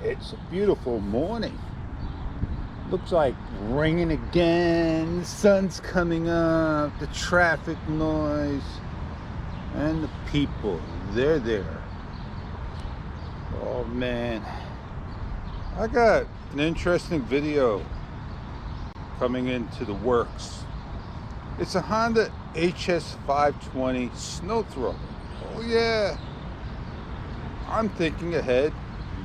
It's a beautiful morning. Looks like raining again. The sun's coming up. The traffic noise. And the people. They're there. Oh man. I got an interesting video coming into the works. It's a Honda HS520 snow thrower. Oh yeah. I'm thinking ahead.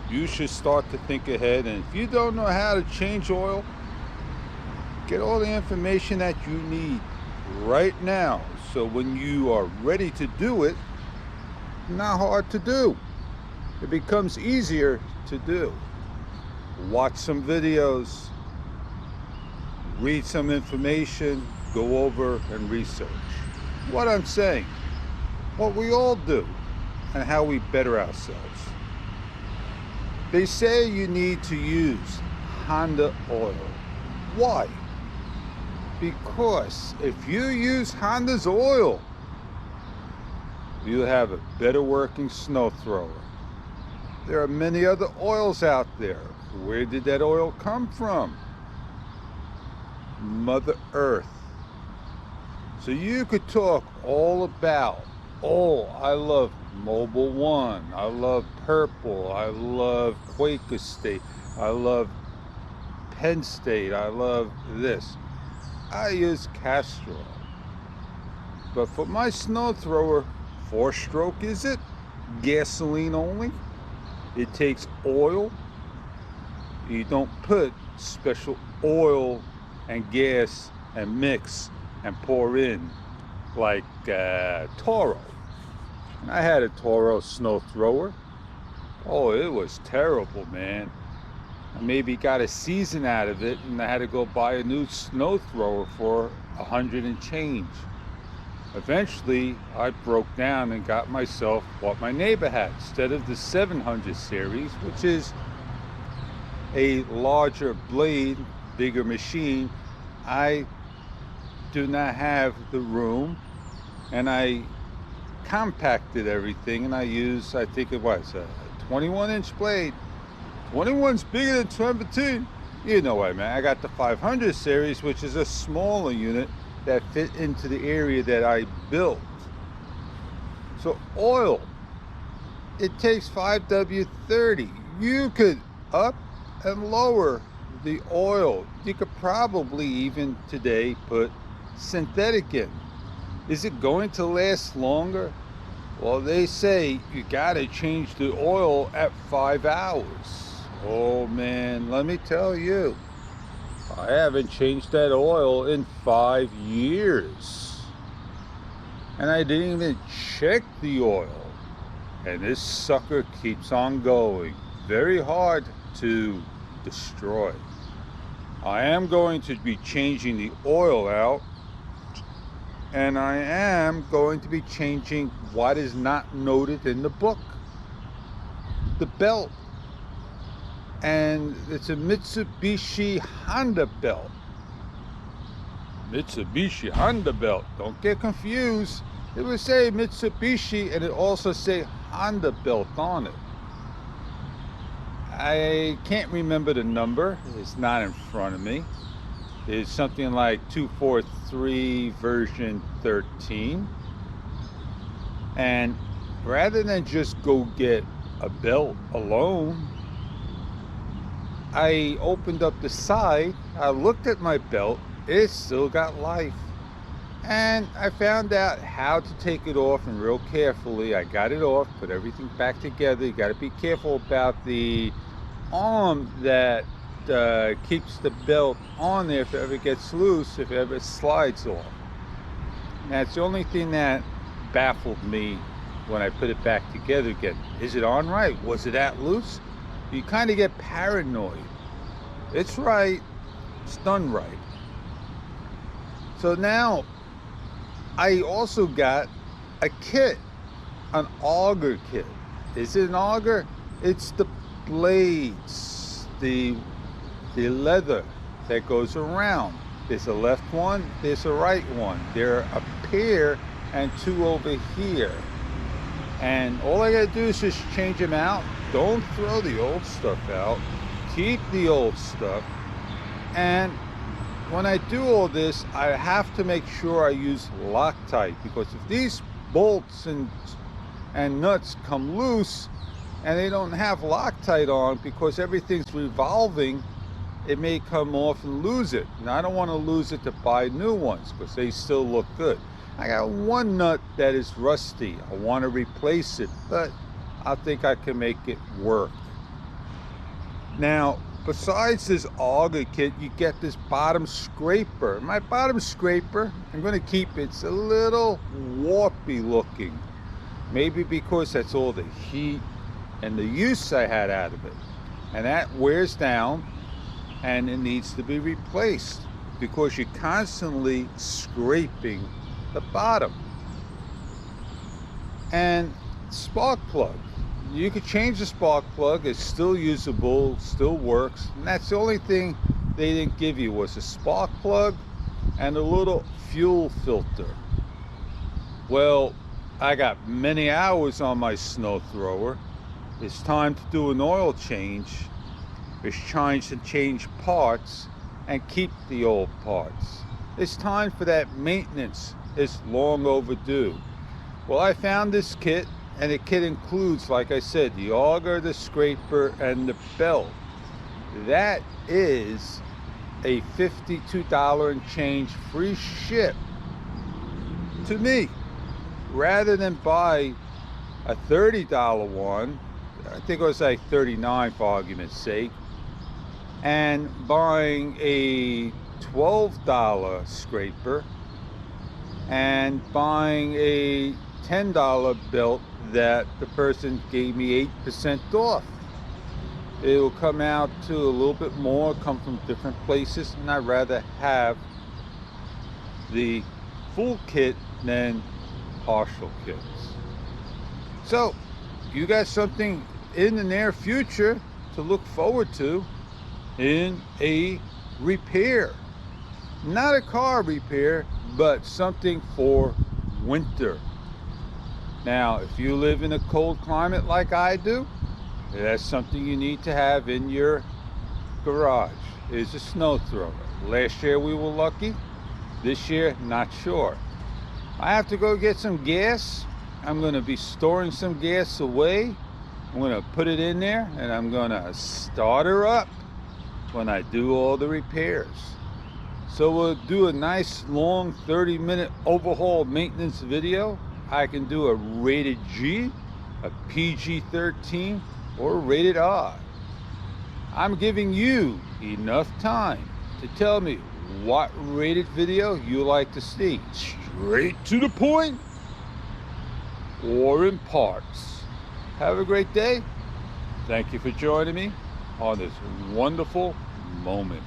You should start to think ahead, and if you don't know how to change oil, get all the information that you need right now, so when you are ready to do it, not hard to do. It becomes easier to do. Watch some videos, read some information, go over and research. What I'm saying, what we all do, and how we better ourselves. They say you need to use Honda oil. Why? Because if you use Honda's oil, you'll have a better working snow thrower. There are many other oils out there. Where did that oil come from? Mother Earth. So you could talk all about, oh, I love Mobile One, I love Purple, I love Quaker State, I love Penn State, I love this. I use Castrol. But for my snow thrower, 4-stroke is it? Gasoline only? It takes oil. You don't put special oil and gas and mix and pour in like Toro. And I had a Toro snow thrower. Oh, it was terrible, man. I maybe got a season out of it, and I had to go buy a new snow thrower for $100 and change. Eventually, I broke down and got myself what my neighbor had. Instead of the 700 series, which is a larger blade, bigger machine, I do not have the room, and I compacted everything, and I used, I think it was a 21-inch blade. 21's bigger than 17. You know what I mean. I got the 500 series, which is a smaller unit that fit into the area that I built. So oil, it takes 5W30. You could up and lower the oil. You could probably even today put synthetic in. Is it going to last longer? Well, they say you gotta change the oil at 5 hours. Oh man, let me tell you, I haven't changed that oil in 5 years. And I didn't even check the oil. And this sucker keeps on going. Very hard to destroy. I am going to be changing the oil out, and I am going to be changing what is not noted in the book. The belt. And it's a Mitsubishi Honda belt. Mitsubishi Honda belt. Don't get confused. It would say Mitsubishi, and it also say Honda belt on it. I can't remember the number. It's not in front of me. It's something like 243 version 13. And rather than just go get a belt alone, I opened up the side, I looked at my belt, it still got life. And I found out how to take it off, and real carefully I got it off, put everything back together. You gotta be careful about the arm that keeps the belt on there if it ever gets loose, if it ever slides off. And that's the only thing that baffled me when I put it back together again. Is it on right? Was it at loose? You kind of get paranoid. It's right, it's done right. So now, I also got a kit, an auger kit. Is it an auger? It's the blades, the leather that goes around. There's a left one, there's a right one. There are a pair and two over here. And all I gotta do is just change them out, Don't throw the old stuff out. Keep the old stuff. And when I do all this, I have to make sure I use Loctite, because if these bolts and nuts come loose and they don't have Loctite on, because everything's revolving, it may come off and lose it. And I don't want to lose it to buy new ones, because they still look good. I got one nut that is rusty. I want to replace it, but I think I can make it work. Now, besides this auger kit, you get this bottom scraper. My bottom scraper, I'm going to keep it. It's a little warpy looking. Maybe because that's all the heat and the use I had out of it. And that wears down and it needs to be replaced, because you're constantly scraping the bottom. And spark plug. You could change the spark plug. It's still usable, still works. And that's the only thing they didn't give you, was a spark plug and a little fuel filter. Well, I got many hours on my snow thrower. It's time to do an oil change. It's time to change parts and keep the old parts. It's time for that maintenance. It's long overdue. Well, I found this kit, and the kit includes, like I said, the auger, the scraper, and the belt. That is a $52 and change free ship to me. Rather than buy a $30 one, I think it was like $39 for argument's sake, and buying a $12 scraper and buying a $10 belt that the person gave me 8% off. It will come out to a little bit more, come from different places, and I'd rather have the full kit than partial kits. So you got something in the near future to look forward to in a repair. Not a car repair, but something for winter. Now, if you live in a cold climate like I do, that's something you need to have in your garage, is a snow thrower. Last year we were lucky. This year, not sure. I have to go get some gas. I'm going to be storing some gas away. I'm going to put it in there, and I'm going to start her up when I do all the repairs. So we'll do a nice long 30-minute overhaul maintenance video. I can do a rated G, a PG-13, or a rated R. I'm giving you enough time to tell me what rated video you like to see. Straight to the point or in parts. Have a great day. Thank you for joining me on this wonderful moment.